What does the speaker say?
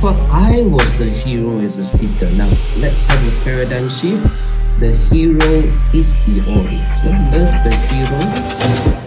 thought I was the hero as a speaker. Now, let's have a paradigm shift. The hero is the audience. Love the hero.